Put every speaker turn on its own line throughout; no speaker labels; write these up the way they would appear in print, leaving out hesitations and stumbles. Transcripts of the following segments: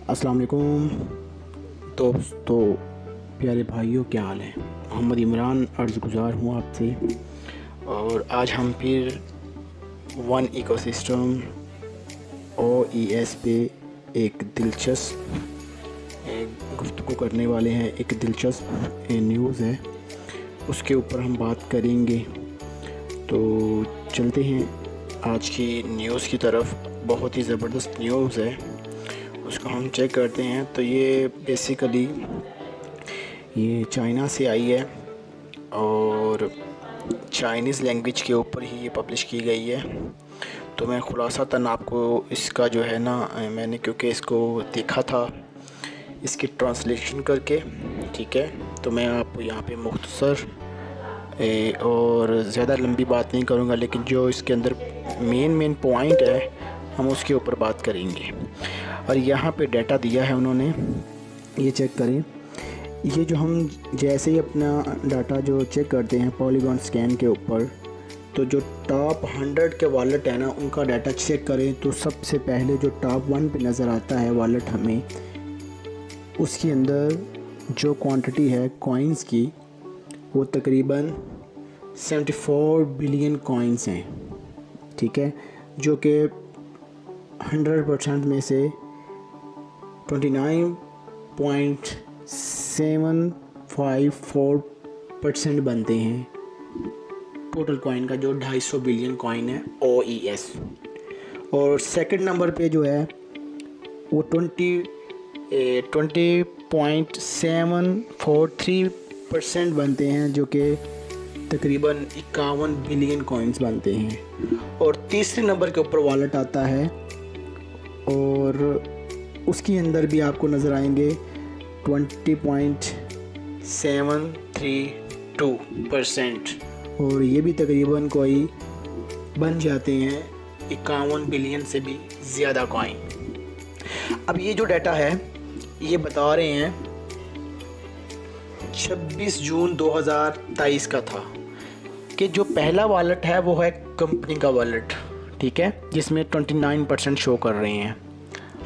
अस्सलाम वालेकुम दोस्तों, प्यारे भाइयों, क्या हाल है। मोहम्मद इमरान अर्ज़ गुज़ार हूँ आपसे। और आज हम फिर वन इकोसिस्टम OES पे एक दिलचस्प गुफ्तगू करने वाले हैं। एक दिलचस्प न्यूज़ है, उसके ऊपर हम बात करेंगे। तो चलते हैं आज की न्यूज़ की तरफ। बहुत ही ज़बरदस्त न्यूज़ है, उसको हम चेक करते हैं। तो ये बेसिकली ये चाइना से आई है और चाइनीज़ लैंग्वेज के ऊपर ही ये पब्लिश की गई है। तो मैं ख़ुलासातन आपको इसका जो है ना, मैंने क्योंकि इसको देखा था इसकी ट्रांसलेशन करके, ठीक है। तो मैं आपको यहाँ पे मुख्तसर और ज़्यादा लंबी बात नहीं करूँगा, लेकिन जो इसके अंदर मेन पॉइंट है हम उसके ऊपर बात करेंगे। और यहाँ पे डाटा दिया है उन्होंने, ये चेक करें। ये जो हम जैसे ही अपना डाटा जो चेक करते हैं पॉलीगॉन स्कैन के ऊपर, तो जो टॉप 100 के वॉलेट है ना, उनका डाटा चेक करें तो सबसे पहले जो टॉप 1 पे नज़र आता है वॉलेट हमें, उसके अंदर जो क्वांटिटी है कॉइन्स की वो तकरीबन 74 बिलियन कॉइन्स हैं, ठीक है। जो कि 100% में से 29.754% बनते हैं टोटल कॉइन का, जो 250 बिलियन कॉइन है OES। और सेकंड नंबर पे जो है वो 20.743% बनते हैं, जो कि तकरीबन 51 बिलियन कॉइन्स बनते हैं। और तीसरे नंबर के ऊपर वॉलेट आता है और उसके अंदर भी आपको नज़र आएंगे 20.732%, और ये भी तकरीबन कोई बन जाते हैं 51 बिलियन से भी ज़्यादा कॉइन। अब ये जो डाटा है ये बता रहे हैं 26 जून 2023 का था कि जो पहला वॉलेट है वो है कंपनी का वॉलेट, ठीक है, जिसमें 29% शो कर रहे हैं।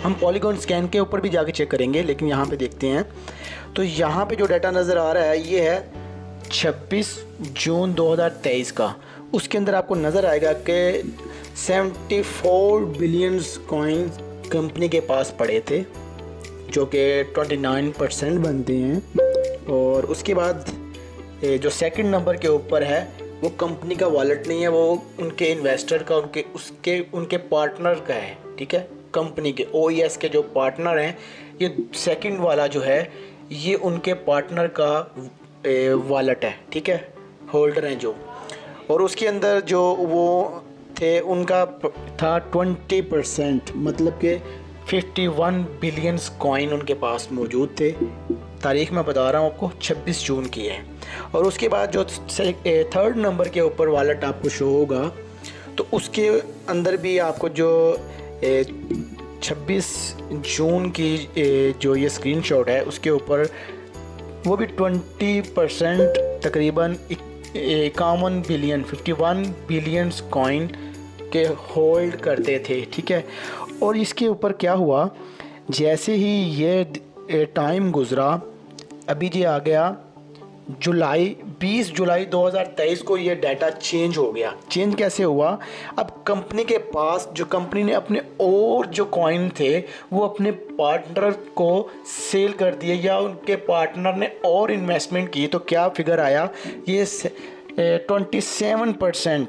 हम पॉलीगॉन स्कैन के ऊपर भी जाके चेक करेंगे, लेकिन यहाँ पे देखते हैं। तो यहाँ पे जो डाटा नज़र आ रहा है ये है 26 जून 2023 का। उसके अंदर आपको नज़र आएगा कि 74 बिलियंस कॉइन कंपनी के पास पड़े थे, जो कि 29% बनते हैं। और उसके बाद जो सेकंड नंबर के ऊपर है वो कंपनी का वॉलेट नहीं है, वो उनके इन्वेस्टर का, उनके पार्टनर का है, ठीक है। कंपनी के OES के जो पार्टनर हैं, ये सेकंड वाला जो है ये उनके पार्टनर का वॉलेट है, ठीक है, होल्डर हैं जो। और उसके अंदर जो वो थे उनका था 20%, मतलब कि 51 बिलियंस कॉइन उनके पास मौजूद थे। तारीख़ मैं बता रहा हूँ आपको, 26 जून की है। और उसके बाद जो थर्ड नंबर के ऊपर वॉलेट आपको शो होगा, तो उसके अंदर भी आपको जो 26 जून की जो ये स्क्रीनशॉट है उसके ऊपर वो भी 20% तकरीबन 51 बिलियंस कॉइन के होल्ड करते थे, ठीक है। और इसके ऊपर क्या हुआ, जैसे ही ये टाइम गुज़रा, अभी ये आ गया 20 जुलाई 2023 को ये डाटा चेंज हो गया। चेंज कैसे हुआ, अब कंपनी के पास जो कंपनी ने अपने और जो कॉइन थे वो अपने पार्टनर को सेल कर दिए, या उनके पार्टनर ने और इन्वेस्टमेंट की, तो क्या फिगर आया, ये 27%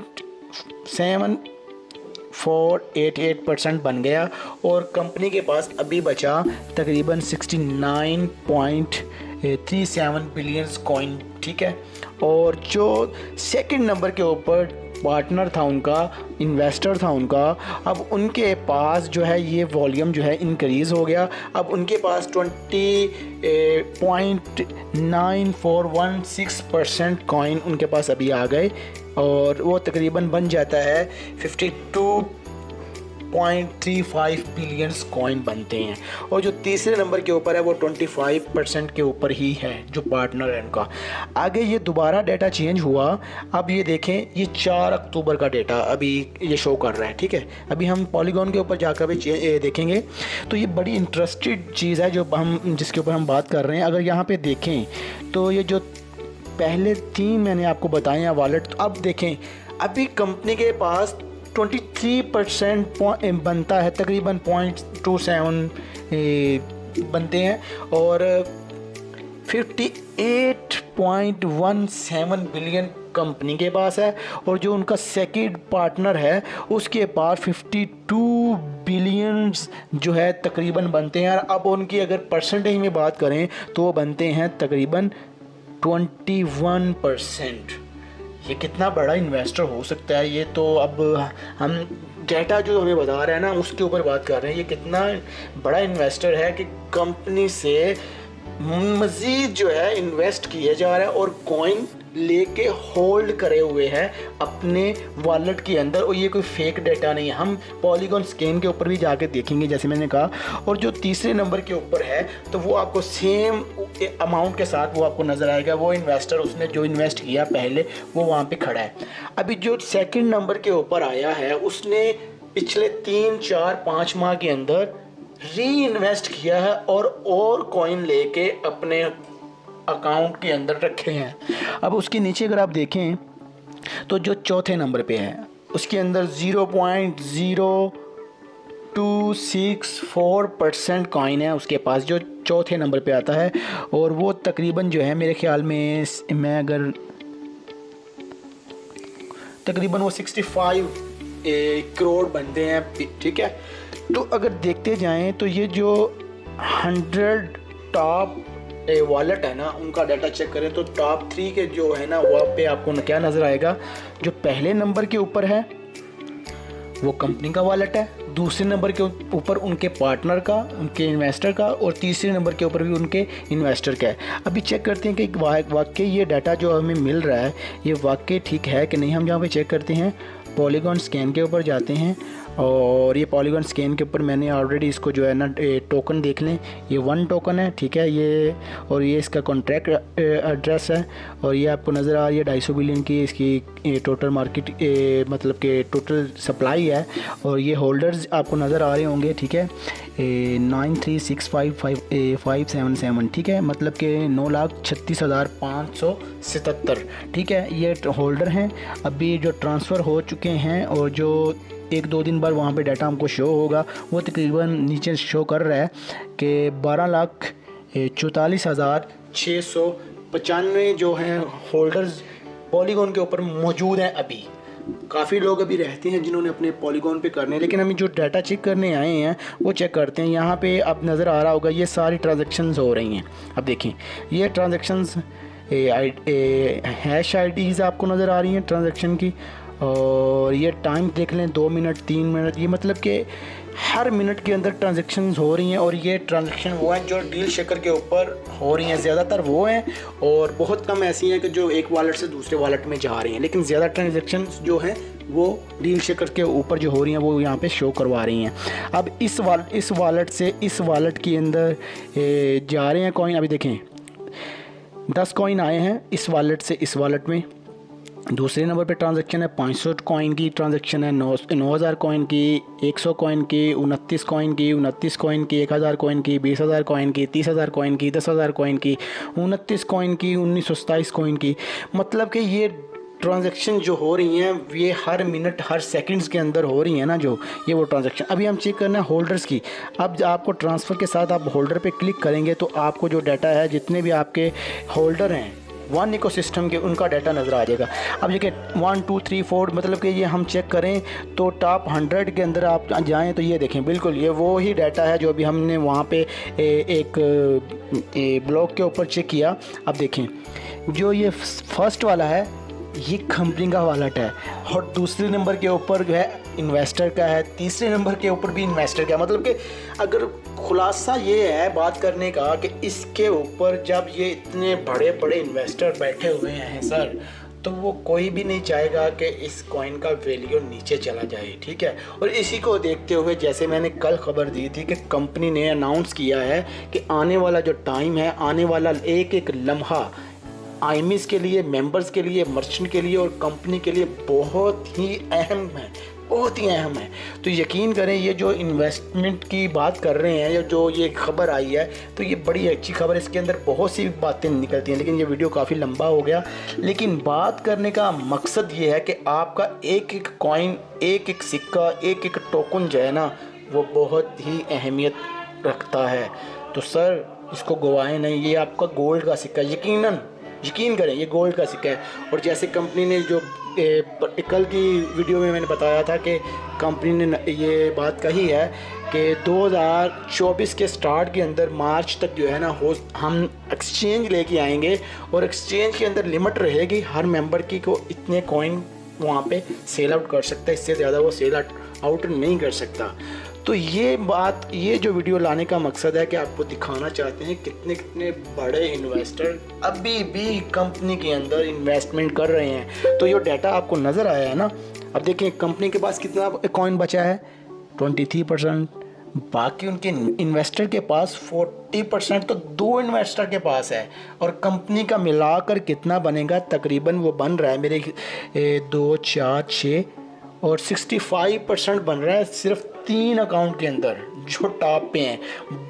7488% बन गया। और कंपनी के पास अभी बचा तकरीबन 69.37 बिलियंस कॉइन, ठीक है। और जो सेकंड नंबर के ऊपर पार्टनर था उनका, इन्वेस्टर था उनका, अब उनके पास जो है ये वॉल्यूम जो है इंक्रीज़ हो गया। अब उनके पास 20.9416% कॉइन उनके पास अभी आ गए, और वो तकरीबन बन जाता है 52 1.35 बिलियन कॉइन बनते हैं। और जो तीसरे नंबर के ऊपर है वो 25% के ऊपर ही है जो पार्टनर है उनका। आगे ये दोबारा डाटा चेंज हुआ, अब ये देखें ये 4 अक्टूबर का डाटा अभी ये शो कर रहा है, ठीक है। अभी हम पॉलीगॉन के ऊपर जाकर भी देखेंगे। तो ये बड़ी इंटरेस्टेड चीज़ है जो हम जिसके ऊपर हम बात कर रहे हैं। अगर यहाँ पे देखें तो ये जो पहले 3 मैंने आपको बताए हैं वॉलेट, तो अब देखें अभी कंपनी के पास 23% बनता है, तकरीबन 0.27 बनते हैं, और 58.17 बिलियन कंपनी के पास है। और जो उनका सेकंड पार्टनर है उसके पास 52 बिलियंस जो है तकरीबन बनते हैं। अब उनकी अगर परसेंटेज में बात करें तो वो बनते हैं तकरीबन 21%। ये कितना बड़ा इन्वेस्टर हो सकता है, ये तो अब हम डेटा जो हमें बता रहे हैं ना उसके ऊपर बात कर रहे हैं। ये कितना बड़ा इन्वेस्टर है कि कंपनी से मज़ीद जो है इन्वेस्ट किया जा रहा है और कॉइन लेके होल्ड करे हुए हैं अपने वॉलेट के अंदर। और ये कोई फेक डेटा नहीं है। हम पॉलीगॉन स्कैन के ऊपर भी जाके देखेंगे जैसे मैंने कहा। और जो तीसरे नंबर के ऊपर है तो वो आपको सेम अमाउंट के साथ वो आपको नज़र आएगा। वो इन्वेस्टर उसने जो इन्वेस्ट किया पहले वो वहाँ पे खड़ा है। अभी जो सेकंड नंबर के ऊपर आया है उसने पिछले 3, 4, 5 माह के अंदर री इन्वेस्ट किया है और कॉइन लेके अपने अकाउंट के अंदर रखे हैं। अब उसके नीचे अगर आप देखें तो जो चौथे नंबर पे है उसके अंदर 0.0264% कॉइन है उसके पास, जो चौथे नंबर पे आता है। और वो तकरीबन जो है मेरे ख्याल में मैं अगर तकरीबन वो 65 करोड़ बनते हैं, ठीक है। तो अगर देखते जाएं तो ये जो 100 टॉप वॉलेट है ना उनका डाटा चेक करें तो टॉप 3 के जो है ना वहाँ पे आपको क्या नज़र आएगा। जो पहले नंबर के ऊपर है वो कंपनी का वॉलेट है, दूसरे नंबर के ऊपर उनके पार्टनर का, उनके इन्वेस्टर का, और तीसरे नंबर के ऊपर भी उनके इन्वेस्टर का है। अभी चेक करते हैं कि वाकई ये डाटा जो हमें मिल रहा है ये वाकई ठीक है कि नहीं। हम यहाँ पे चेक करते हैं, पॉलीगॉन स्कैन के ऊपर जाते हैं और ये पॉलीगॉन स्कैन के ऊपर मैंने ऑलरेडी इसको जो है ना टोकन देख लें, ये 1 टोकन है, ठीक है ये। और ये इसका कॉन्ट्रैक्ट एड्रेस है और ये आपको नज़र आ रही है 250 बिलियन की इसकी टोटल मार्केट मतलब कि टोटल सप्लाई है। और ये होल्डर्स आपको नज़र आ रहे होंगे, ठीक है 93,655,577, ठीक है, मतलब कि 9,36,577, ठीक है, ये होल्डर हैं। अभी जो ट्रांसफ़र हो चुके हैं और जो 1-2 दिन बाद वहाँ पे डाटा हमको शो होगा वो तकरीबन नीचे शो कर रहा है कि 12,44,695 जो हैं होल्डर्स पॉलीगॉन के ऊपर मौजूद हैं। अभी काफ़ी लोग अभी रहते हैं जिन्होंने अपने पॉलीगॉन पे करने, लेकिन हम जो डाटा चेक करने आए हैं वो चेक करते हैं। यहाँ पे अब नज़र आ रहा होगा ये सारी ट्रांजैक्शंस हो रही हैं। अब देखें ये ट्रांजैक्शंस हैश आईडीज़ आपको नज़र आ रही हैं ट्रांजैक्शन की, और ये टाइम देख लें 2 मिनट 3 मिनट, ये मतलब कि हर मिनट के अंदर ट्रांजैक्शंस हो रही हैं। और ये ट्रांजैक्शन वो हैं जो डील शेकर के ऊपर हो रही हैं, ज़्यादातर वो हैं, और बहुत कम ऐसी हैं कि जो एक वॉलेट से दूसरे वॉलेट में जा रही हैं। लेकिन ज़्यादा ट्रांजैक्शंस जो हैं वो डील शेकर के ऊपर जो हो रही हैं वो यहाँ पे शो करवा रही हैं। अब इस वॉलेट से इस वॉलेट के अंदर जा रहे हैं कॉइन। अभी देखें 10 कॉइन आए हैं इस वॉलेट से इस वॉलेट में। दूसरे नंबर पे ट्रांजैक्शन है 500 कॉइन की ट्रांजैक्शन है, 9,000 कॉइन की, 100 कॉइन की, 29 कॉइन की, 29 कॉइन की, 1,000 कॉइन की, 20,000 कॉइन की, 30,000 कॉइन की, 10,000 कॉइन की, 29 कॉइन की, 1927 कॉइन की। मतलब कि ये ट्रांजैक्शन जो हो रही हैं ये हर मिनट हर सेकंड्स के अंदर हो रही हैं ना, जो ये वो ट्रांजैक्शन। अभी हम चेक करना है होल्डर्स की। अब आपको ट्रांसफ़र के साथ आप होल्डर पे क्लिक करेंगे तो आपको जो डाटा है जितने भी आपके होल्डर हैं वन इकोसिस्टम के उनका डाटा नज़र आ जाएगा। अब देखिए 1 2 3 4 मतलब कि ये हम चेक करें तो टॉप 100 के अंदर आप जाएं तो ये देखें बिल्कुल ये वो ही डाटा है जो अभी हमने वहाँ पे एक ब्लॉग के ऊपर चेक किया। अब देखें जो ये फर्स्ट वाला है ये कंपनी का वॉलेट है, और दूसरे नंबर के ऊपर जो है इन्वेस्टर का है, तीसरे नंबर के ऊपर भी इन्वेस्टर का है। मतलब कि अगर खुलासा ये है बात करने का कि इसके ऊपर जब ये इतने बड़े बड़े इन्वेस्टर बैठे हुए हैं सर, तो वो कोई भी नहीं चाहेगा कि इस कॉइन का वैल्यू नीचे चला जाए, ठीक है। और इसी को देखते हुए जैसे मैंने कल खबर दी थी कि कंपनी ने अनाउंस किया है कि आने वाला जो टाइम है, आने वाला एक एक लम्हा आईएमएस के लिए, मेंबर्स के लिए, मर्चेंट के लिए और कंपनी के लिए बहुत ही अहम है, बहुत ही अहम है। तो यकीन करें, ये जो इन्वेस्टमेंट की बात कर रहे हैं या जो ये खबर आई है, तो ये बड़ी अच्छी खबर, इसके अंदर बहुत सी बातें निकलती हैं। लेकिन ये वीडियो काफ़ी लंबा हो गया, लेकिन बात करने का मकसद ये है कि आपका एक एक कॉइन, एक एक सिक्का, एक एक टोकन जो है ना, वो बहुत ही अहमियत रखता है। तो सर इसको गवाएं नहीं, ये आपका गोल्ड का सिक्का, यकीन करें ये गोल्ड का सिक्का है। और जैसे कंपनी ने जो कल की वीडियो में मैंने बताया था कि कंपनी ने ये बात कही है कि 2024 के स्टार्ट के अंदर मार्च तक जो है ना हम एक्सचेंज लेके आएंगे और एक्सचेंज के अंदर लिमिट रहेगी हर मेंबर की को इतने कॉइन वहाँ पे सेल आउट कर सकता है, इससे ज़्यादा वो सेल आउट नहीं कर सकता। तो ये जो वीडियो लाने का मकसद है कि आपको दिखाना चाहते हैं कितने कितने बड़े इन्वेस्टर अभी भी कंपनी के अंदर इन्वेस्टमेंट कर रहे हैं। तो ये डाटा आपको नज़र आया है ना। अब देखें कंपनी के पास कितना कॉइन बचा है, 23%। बाकी उनके इन्वेस्टर के पास 40%, तो 2 इन्वेस्टर के पास है। और कंपनी का मिलाकर कितना बनेगा, तकरीबन वो बन रहा है मेरे 2, 4, 6 और 65% बन रहा है सिर्फ 3 अकाउंट के अंदर जो टॉप पे हैं।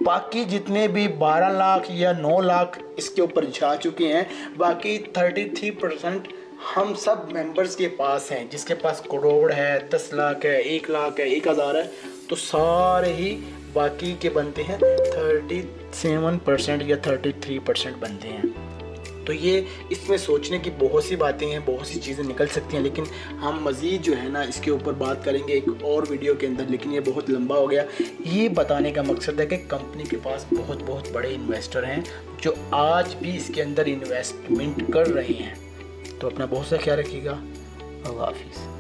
बाकी जितने भी 12 लाख या 9 लाख इसके ऊपर जा चुके हैं, बाकी 33% हम सब मेंबर्स के पास हैं, जिसके पास करोड़ है, 10 लाख है, 1 लाख है, 1000 है, तो सारे ही बाकी के बनते हैं 37% या 33% बनते हैं। तो ये इसमें सोचने की बहुत सी बातें हैं, बहुत सी चीज़ें निकल सकती हैं, लेकिन हम मज़ीद जो है ना इसके ऊपर बात करेंगे एक और वीडियो के अंदर। लेकिन ये बहुत लंबा हो गया। ये बताने का मकसद है कि कंपनी के पास बहुत बहुत बड़े इन्वेस्टर हैं जो आज भी इसके अंदर इन्वेस्टमेंट कर रहे हैं। तो अपना बहुत सा ख्याल रखिएगा। अल्लाह हाफिज़।